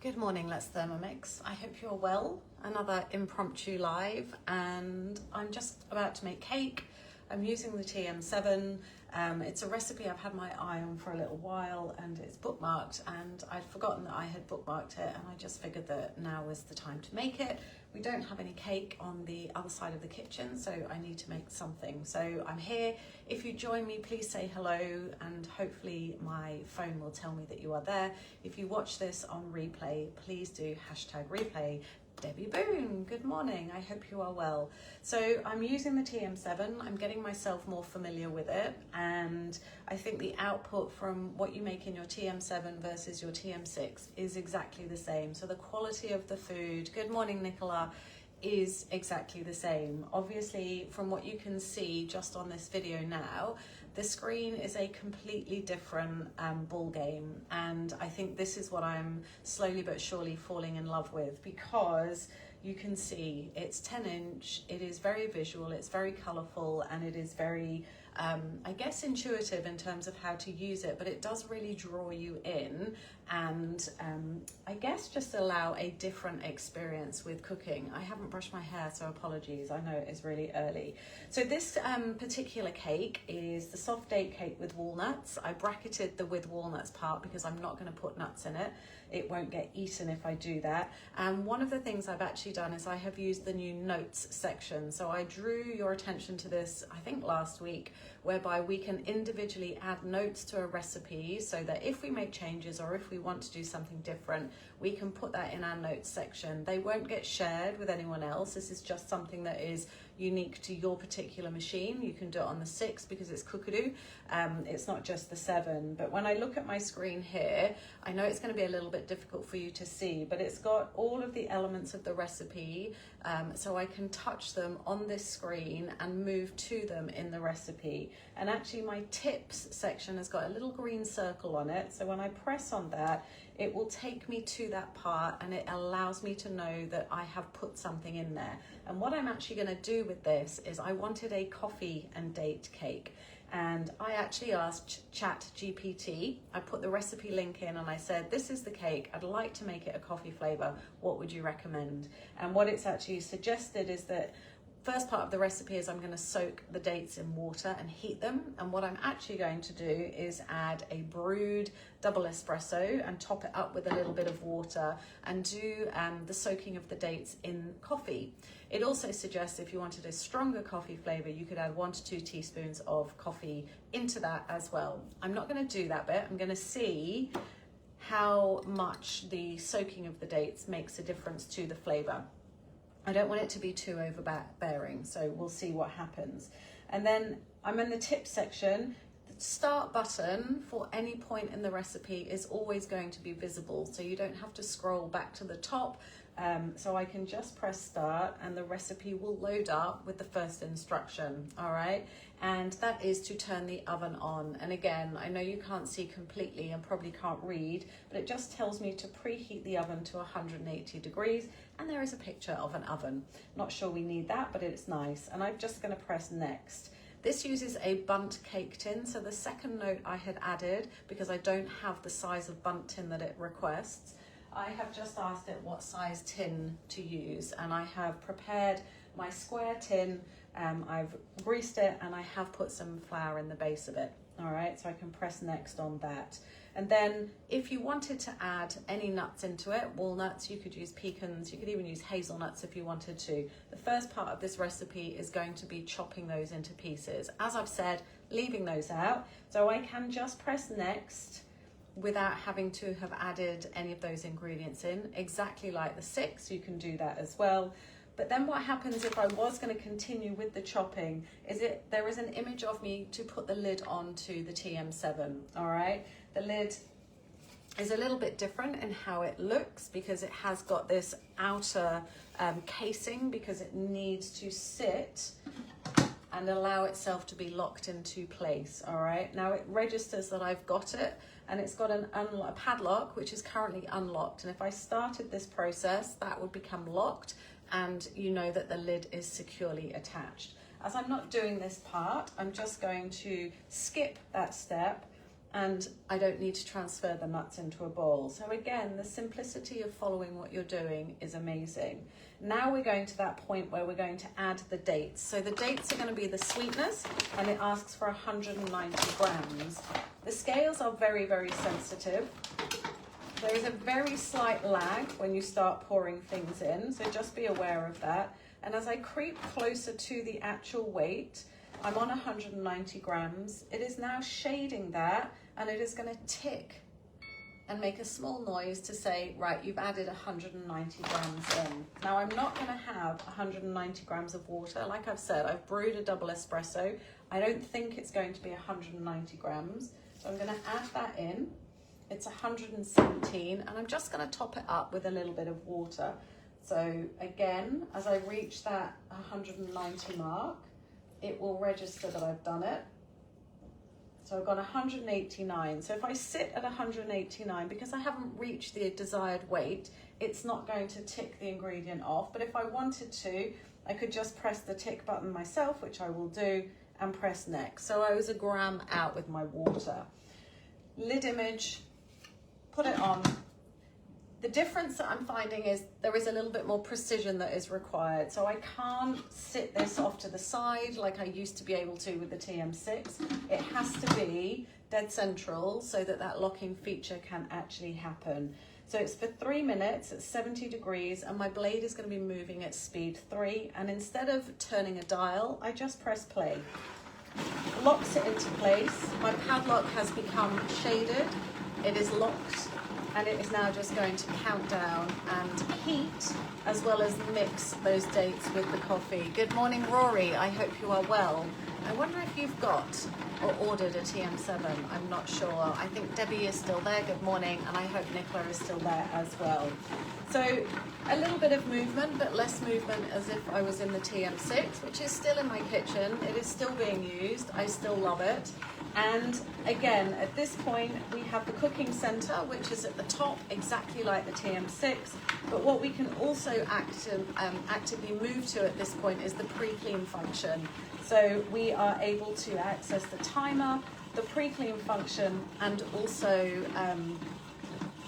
Good morning, Let's Thermomix. I hope you're well. Another impromptu live, and I'm just about to make cake. I'm using the TM7. It's a recipe I've had my eye on for a little while, and it's bookmarked, and I'd forgotten that I had bookmarked it, and I just figured that now is the time to make it. We don't have any cake on the other side of the kitchen, so I need to make something. So I'm here. If you join me, please say hello, and hopefully my phone will tell me that you are there. If you watch this on replay, please do #replay. Debbie Boone, good morning. I hope you are well. So I'm using the TM7. I'm getting myself more familiar with it, and I think the output from what you make in your TM7 versus your TM6 is exactly the same. So the quality of the food, good morning Nicola, is exactly the same. Obviously, from what you can see just on this video now, the screen is a completely different ball game, and I think this is what I'm slowly but surely falling in love with, because you can see it's 10-inch, it is very visual, it's very colourful, and it is very I guess intuitive in terms of how to use it, but it does really draw you in and I guess just allow a different experience with cooking. I haven't brushed my hair, so apologies, I know it is really early. So this particular cake is the soft date cake with walnuts. I bracketed the with walnuts part because I'm not going to put nuts in it. It won't get eaten if I do that. And one of the things I've actually done is I have used the new notes section. So I drew your attention to this, I think last week, whereby we can individually add notes to a recipe so that if we make changes or if we want to do something different, we can put that in our notes section. They won't get shared with anyone else. This is just something that is unique to your particular machine. You can do it on the 6 because it's cookadoo. It's not just the 7. But when I look at my screen here, I know it's going to be a little bit difficult for you to see, but it's got all of the elements of the recipe, so I can touch them on this screen and move to them in the recipe. And actually my tips section has got a little green circle on it, so when I press on that, it will take me to that part and it allows me to know that I have put something in there. And what I'm actually going to do with this is I wanted a coffee and date cake, and I actually asked ChatGPT. I put the recipe link in and I said, this is the cake, I'd like to make it a coffee flavor, what would you recommend? And what it's actually suggested is that first part of the recipe is I'm going to soak the dates in water and heat them, and what I'm actually going to do is add a brewed double espresso and top it up with a little bit of water and do the soaking of the dates in coffee. It also suggests if you wanted a stronger coffee flavor, you could add 1 to 2 teaspoons of coffee into that as well. I'm not going to do that bit. I'm going to see how much the soaking of the dates makes a difference to the flavor. I don't want it to be too overbearing, so we'll see what happens. And then I'm in the tips section. The start button for any point in the recipe is always going to be visible, so you don't have to scroll back to the top. So I can just press start and the recipe will load up with the first instruction, all right? And that is to turn the oven on. And again, I know you can't see completely and probably can't read, but it just tells me to preheat the oven to 180 degrees. And there is a picture of an oven. Not sure we need that, but it's nice. And I'm just gonna press next. This uses a bundt cake tin, so the second note I had added, because I don't have the size of bundt tin that it requests, I have just asked it what size tin to use, and I have prepared my square tin. I've greased it and I have put some flour in the base of it. All right, so I can press next on that. And then if you wanted to add any nuts into it, walnuts, you could use pecans, you could even use hazelnuts if you wanted to. The first part of this recipe is going to be chopping those into pieces. As I've said, leaving those out. So I can just press next without having to have added any of those ingredients in, exactly like the 6, you can do that as well. But then what happens if I was going to continue with the chopping is there is an image of me to put the lid onto the TM7, all right? The lid is a little bit different in how it looks because it has got this outer casing because it needs to sit and allow itself to be locked into place, all right? Now it registers that I've got it, and it's got a padlock, which is currently unlocked. And if I started this process, that would become locked, and you know that the lid is securely attached. As I'm not doing this part, I'm just going to skip that step and I don't need to transfer the nuts into a bowl. So again, the simplicity of following what you're doing is amazing. Now we're going to that point where we're going to add the dates. So the dates are going to be the sweetness, and it asks for 190 grams. The scales are very, very sensitive. There is a very slight lag when you start pouring things in, so just be aware of that. And as I creep closer to the actual weight, I'm on 190 grams. It is now shading that, and it is going to tick and make a small noise to say, right, you've added 190 grams in. Now I'm not going to have 190 grams of water. Like I've said, I've brewed a double espresso. I don't think it's going to be 190 grams. So I'm going to add that in. It's 117, and I'm just going to top it up with a little bit of water. So again, as I reach that 190 mark, it will register that I've done it. So I've got 189. So if I sit at 189, because I haven't reached the desired weight, it's not going to tick the ingredient off. But if I wanted to, I could just press the tick button myself, which I will do, and press next. So I was a gram out with my water. Lid image, put it on. The difference that I'm finding is there is a little bit more precision that is required. So I can't sit this off to the side like I used to be able to with the TM6. It has to be dead central so that that locking feature can actually happen. So it's for 3 minutes at 70 degrees, and my blade is going to be moving at speed 3. And instead of turning a dial, I just press play. Locks it into place. My padlock has become shaded. It is locked, and it is now just going to count down and heat, as well as mix those dates with the coffee. Good morning, Rory. I hope you are well. I wonder if you've got or ordered a TM7. I'm not sure. I think Debbie is still there. Good morning. And I hope Nicola is still there as well. So a little bit of movement, but less movement as if I was in the TM6, which is still in my kitchen. It is still being used. I still love it. And again, at this point, we have the cooking center, which is at the top, exactly like the TM6. But what we can also actively move to at this point is the pre-clean function. So we are able to access the timer, the pre-clean function, and also, I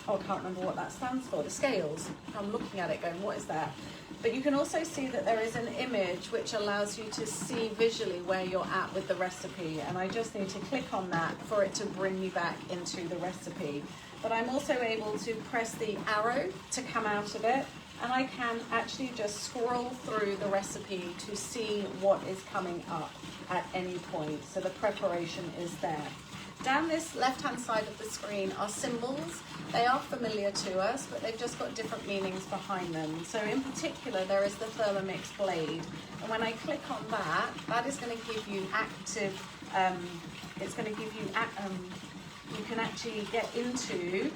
can't remember what that stands for, the scales. I'm looking at it going, what is that? But you can also see that there is an image which allows you to see visually where you're at with the recipe. And I just need to click on that for it to bring me back into the recipe. But I'm also able to press the arrow to come out of it. And I can actually just scroll through the recipe to see what is coming up at any point. So the preparation is there. Down this left-hand side of the screen are symbols. They are familiar to us, but they've just got different meanings behind them. So in particular, there is the Thermomix blade. And when I click on that, that is going to give you active, it's going to give you, you can actually get into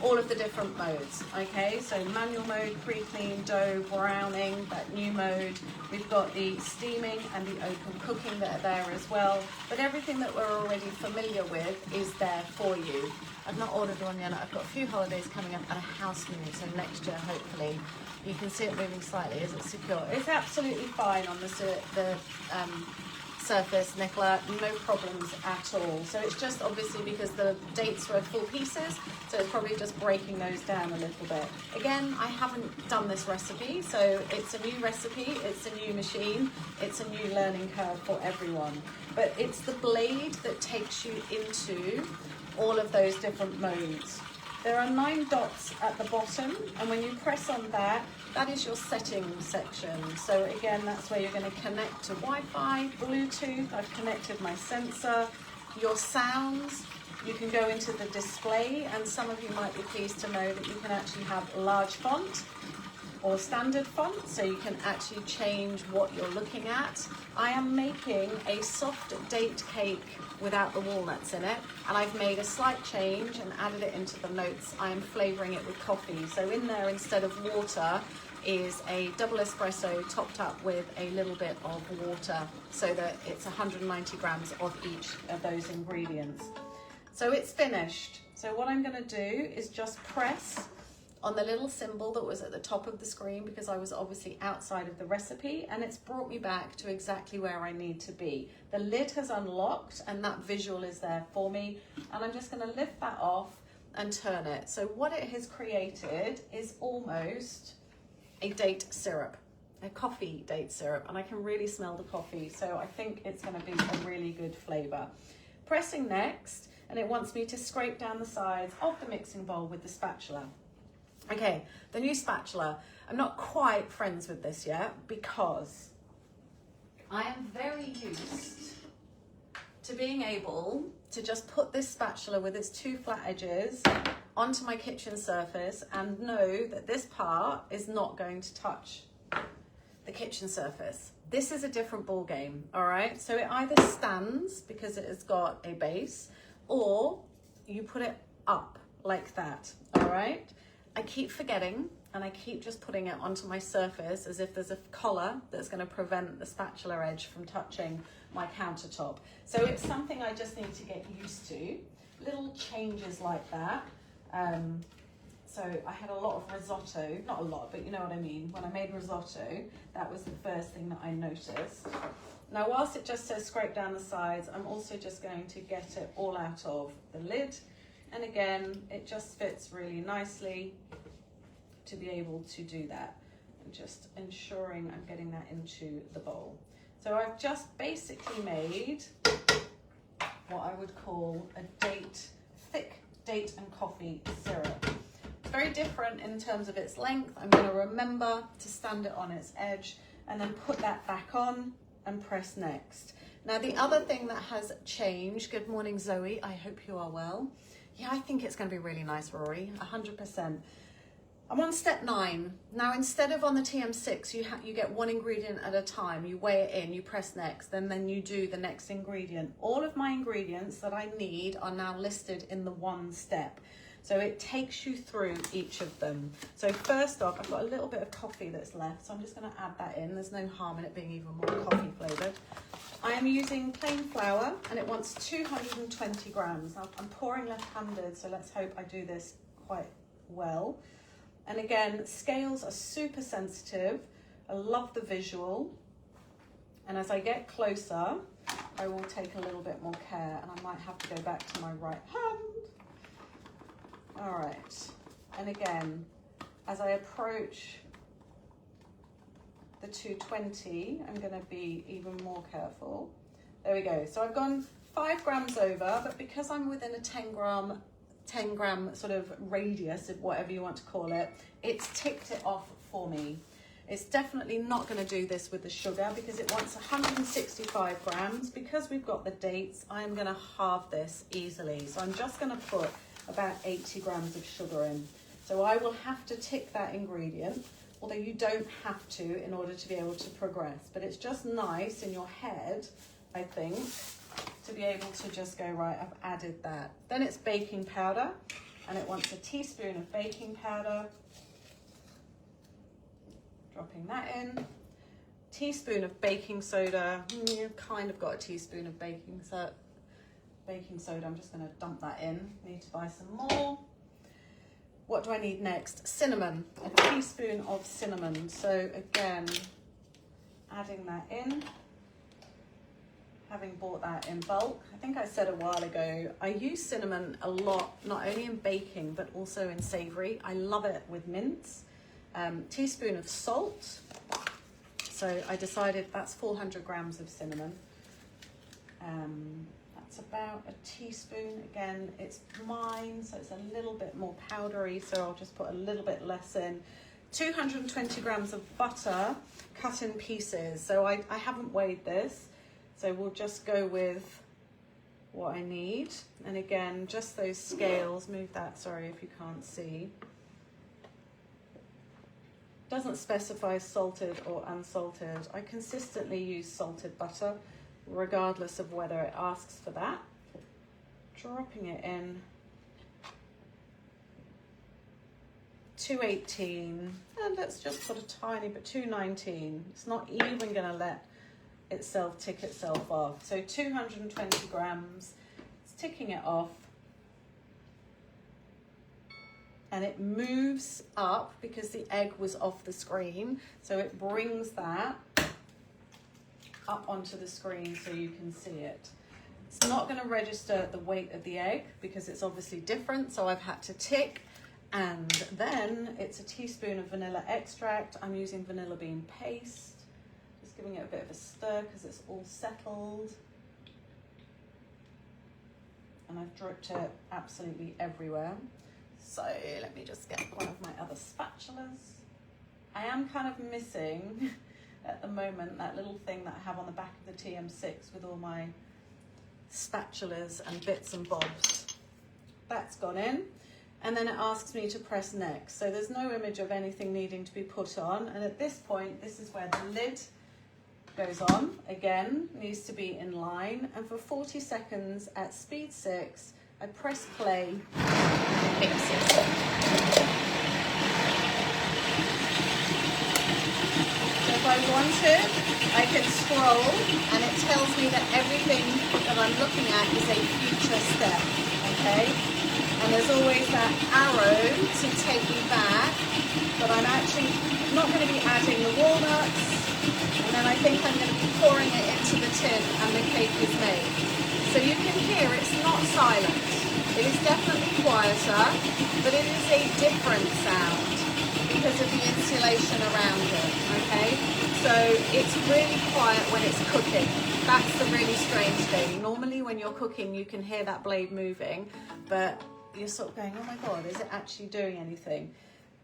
all of the different modes, okay? So manual mode, pre-clean, dough, browning, that new mode. We've got the steaming and the open cooking that are there as well. But everything that we're already familiar with is there for you. I've not ordered one yet. I've got a few holidays coming up and a house move, so next year, hopefully. You can see it moving slightly. Is it secure? It's absolutely fine on the surface, Nicola, no problems at all. So it's just obviously because the dates were full pieces, so it's probably just breaking those down a little bit. Again, I haven't done this recipe, so it's a new recipe, it's a new machine, it's a new learning curve for everyone. But it's the blade that takes you into all of those different modes. There are 9 dots at the bottom, and when you press on that, that is your settings section. So again, that's where you're going to connect to Wi-Fi, Bluetooth. I've connected my sensor. Your sounds, you can go into the display, and some of you might be pleased to know that you can actually have large font or standard font, so you can actually change what you're looking at. I am making a soft date cake without the walnuts in it, and I've made a slight change and added it into the notes. I am flavouring it with coffee. So in there, instead of water, is a double espresso topped up with a little bit of water, so that it's 190 grams of each of those ingredients. So it's finished. So what I'm going to do is just press on the little symbol that was at the top of the screen because I was obviously outside of the recipe, and it's brought me back to exactly where I need to be. The lid has unlocked and that visual is there for me, and I'm just going to lift that off and turn it. So what it has created is almost a date syrup, a coffee date syrup, and I can really smell the coffee, so I think it's going to be a really good flavor. Pressing next, and it wants me to scrape down the sides of the mixing bowl with the spatula. Okay, the new spatula. I'm not quite friends with this yet because I am very used to being able to just put this spatula with its two flat edges onto my kitchen surface and know that this part is not going to touch the kitchen surface. This is a different ball game, all right? So it either stands because it has got a base, or you put it up like that, all right? I keep forgetting and I keep just putting it onto my surface as if there's a collar that's going to prevent the spatula edge from touching my countertop. So it's something I just need to get used to, little changes like that. So I had a lot of risotto, not a lot, but you know what I mean. When I made risotto, that was the first thing that I noticed. Now, whilst it just says scrape down the sides, I'm also just going to get it all out of the lid. And again, it just fits really nicely to be able to do that. And just ensuring I'm getting that into the bowl. So I've just basically made what I would call a thick date and coffee syrup. It's very different in terms of its length. I'm going to remember to stand it on its edge and then put that back on and press next. Now, the other thing that has changed, good morning, Zoe, I hope you are well. Yeah, I think it's going to be really nice, Rory, 100%. I'm on step 9. Now, instead of on the TM6, you get one ingredient at a time. You weigh it in, you press next, and then you do the next ingredient. All of my ingredients that I need are now listed in the one step. So it takes you through each of them. So first off, I've got a little bit of coffee that's left, so I'm just going to add that in. There's no harm in it being even more coffee flavored. I am using plain flour, and it wants 220 grams. Now, I'm pouring left-handed, so let's hope I do this quite well. And again, scales are super sensitive. I love the visual. And as I get closer, I will take a little bit more care, and I might have to go back to my right hand. All right, and again, as I approach the 220, I'm gonna be even more careful. There we go. So I've gone 5 grams over, but because I'm within a 10 gram sort of radius of whatever you want to call it, it's ticked it off for me. It's definitely not gonna do this with the sugar because it wants 165 grams. Because we've got the dates, I'm gonna halve this easily. So I'm just gonna put about 80 grams of sugar in. So I will have to tick that ingredient, although you don't have to in order to be able to progress. But it's just nice in your head, I think, to be able to just go, right, I've added that. Then it's baking powder, and it wants a teaspoon of baking powder. Dropping that in. Teaspoon of baking soda. You've kind of got a teaspoon of baking soda. I'm just going to dump that in. Need to buy some more. What do I need next? Cinnamon, a teaspoon of cinnamon. So again, adding that in, having bought that in bulk. I think I said a while ago, I use cinnamon a lot, not only in baking, but also in savory. I love it with mince. Teaspoon of salt. So I decided that's 400 grams of cinnamon. That's about a teaspoon. Again, it's mine, so it's a little bit more powdery, so I'll just put a little bit less in. 220 grams of butter cut in pieces. So I haven't weighed this, so we'll just go with what I need. And again, just those scales, move that, sorry if you can't see. Doesn't specify salted or unsalted. I consistently use salted butter, regardless of whether it asks for that. Dropping it in. 218, and let's just put a tiny bit, 219. It's not even gonna let itself tick itself off. So 220 grams, it's ticking it off. and it moves up because the egg was off the screen. So it brings that up onto the screen so you can see it. It's not going to register the weight of the egg because it's obviously different, so I've had to tick. And then it's a teaspoon of vanilla extract. I'm using vanilla bean paste, just giving it a bit of a stir because it's all settled. And I've dripped it absolutely everywhere. So let me just get one of my other spatulas. I am kind of missing at the moment that little thing that I have on the back of the TM6 with all my spatulas and bits and bobs. That's gone in. And then it asks me to press next. So there's no image of anything needing to be put on. And at this point, this is where the lid goes on. Again, needs to be in line. And for 40 seconds at speed 6, I press play and mix it. So if I wanted, I can scroll and it tells me that everything that I'm looking at is a future step, okay? And there's always that arrow to take me back, but I'm actually not going to be adding the walnuts, and then I think I'm going to be pouring it into the tin and the cake is made. So you can hear it's not silent. It is definitely quieter, but it is a different sound because of the insulation around it, okay? So it's really quiet when it's cooking. That's the really strange thing. Normally when you're cooking, you can hear that blade moving, but you're sort of going, oh my God, is it actually doing anything?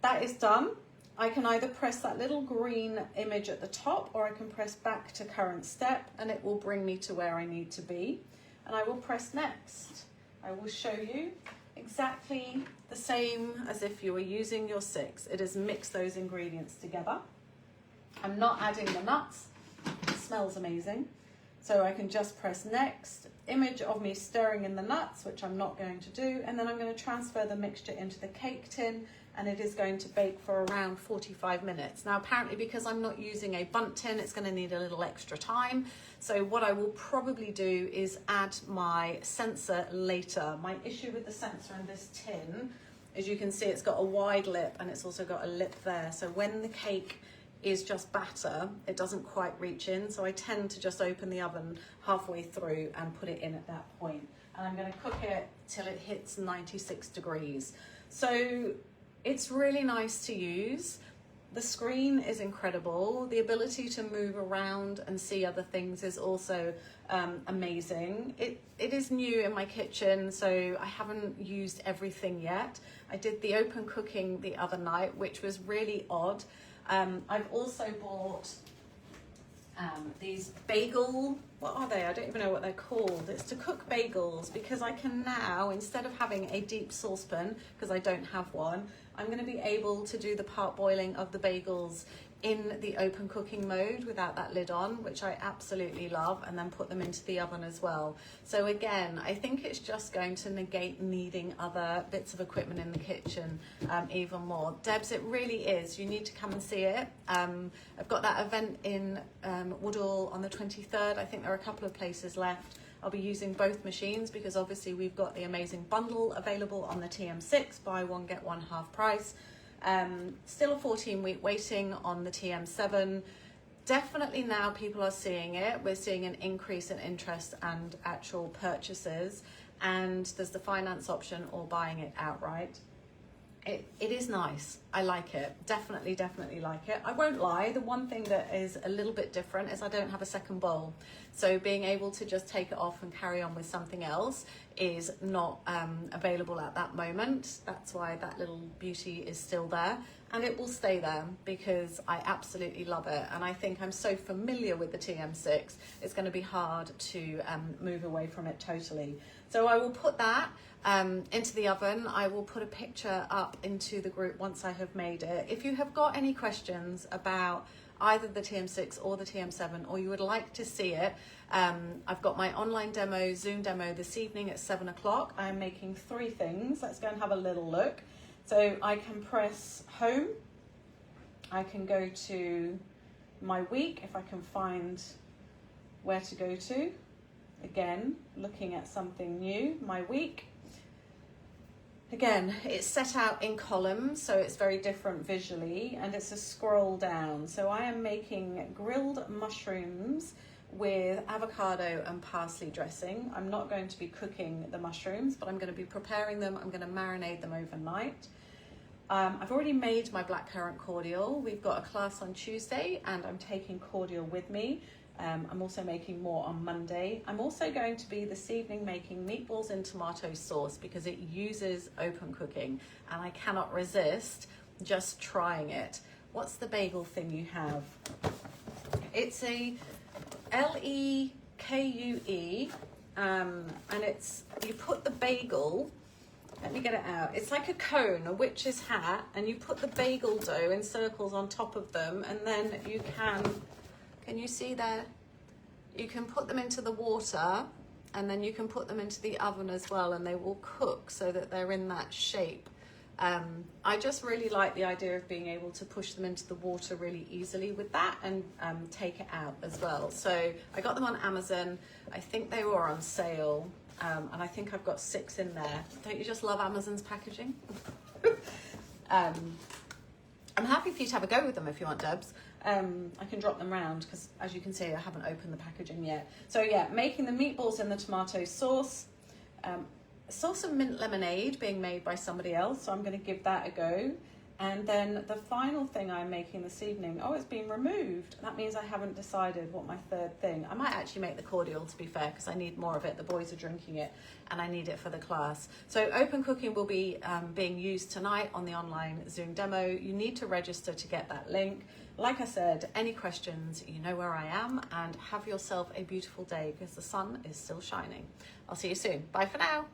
That is done. I can either press that little green image at the top or I can press back to current step and it will bring me to where I need to be. And I will press next. I will show you exactly the same as if you were using your 6. It has mixed those ingredients together. I'm not adding the nuts. It smells amazing. So I can just press next. Image of me stirring in the nuts, which I'm not going to do, and then I'm going to transfer the mixture into the cake tin and it is going to bake for around 45 minutes. Now apparently because I'm not using a bundt tin, it's going to need a little extra time. So what I will probably do is add my sensor later. My issue with the sensor in this tin, as you can see, it's got a wide lip and it's also got a lip there. So when the cake is just batter, it doesn't quite reach in, so I tend to just open the oven halfway through and put it in at that point. And I'm going to cook it till it hits 96 degrees. So it's really nice to use. The screen is incredible. The ability to move around and see other things is also amazing. It is new in my kitchen, so I haven't used everything yet. I did the open cooking the other night, which was really odd. I've also bought these bagel, what are they? I don't even know what they're called. It's to cook bagels because I can now, instead of having a deep saucepan, because I don't have one, I'm going to be able to do the part boiling of the bagels in the open cooking mode without that lid on, which I absolutely love, and then put them into the oven as well. So again, I think it's just going to negate needing other bits of equipment in the kitchen even more. Debs, it really is. You need to come and see it. I've got that event in Woodall on the 23rd. I think there are a couple of places left. I'll be using both machines because obviously we've got the amazing bundle available on the TM6, buy one, get one half price. Still a 14-week waiting on the TM7. Definitely now people are seeing it. We're seeing an increase in interest and actual purchases, and there's the finance option or buying it outright. It is nice. I like it. Definitely like it. I won't lie. The one thing that is a little bit different is I don't have a second bowl. So being able to just take it off and carry on with something else is not available at that moment. That's why that little beauty is still there, and it will stay there because I absolutely love it. And I think I'm so familiar with the TM6, it's going to be hard to move away from it totally. So I will put that into the oven. I will put a picture up into the group once I have made it. If you have got any questions about either the TM6 or the TM7, or you would like to see it, I've got my online demo, Zoom demo this evening at 7 o'clock. I'm making 3 things. Let's go and have a little look. So I can press home. I can go to my week if I can find where to go to. Again, looking at something new, my week. Again, it's set out in columns, so it's very different visually, and it's a scroll down. So I am making grilled mushrooms with avocado and parsley dressing. I'm not going to be cooking the mushrooms, but I'm going to be preparing them. I'm going to marinate them overnight. I've already made my blackcurrant cordial. We've got a class on Tuesday, and I'm taking cordial with me. I'm also making more on Monday. I'm also going to be this evening making meatballs in tomato sauce because it uses open cooking and I cannot resist just trying it. What's the bagel thing you have? It's a L-E-K-U-E and it's, you put the bagel, let me get it out. It's like a cone, a witch's hat, and you put the bagel dough in circles on top of them, and then you can you see there? You can put them into the water and then you can put them into the oven as well, and they will cook so that they're in that shape. I just really like the idea of being able to push them into the water really easily with that and take it out as well. So I got them on Amazon. I think they were on sale, and I think I've got 6 in there. Don't you just love Amazon's packaging? I'm happy for you to have a go with them if you want, Debs. I can drop them round because, as you can see, I haven't opened the packaging yet. So yeah, making the meatballs in the tomato sauce. Saw some mint lemonade being made by somebody else, so I'm going to give that a go. And then the final thing I'm making this evening, oh, it's been removed. That means I haven't decided what my third thing. I might actually make the cordial, to be fair, because I need more of it. The boys are drinking it and I need it for the class. So open cooking will be being used tonight on the online Zoom demo. You need to register to get that link. Like I said, any questions, you know where I am, and have yourself a beautiful day because the sun is still shining. I'll see you soon. Bye for now.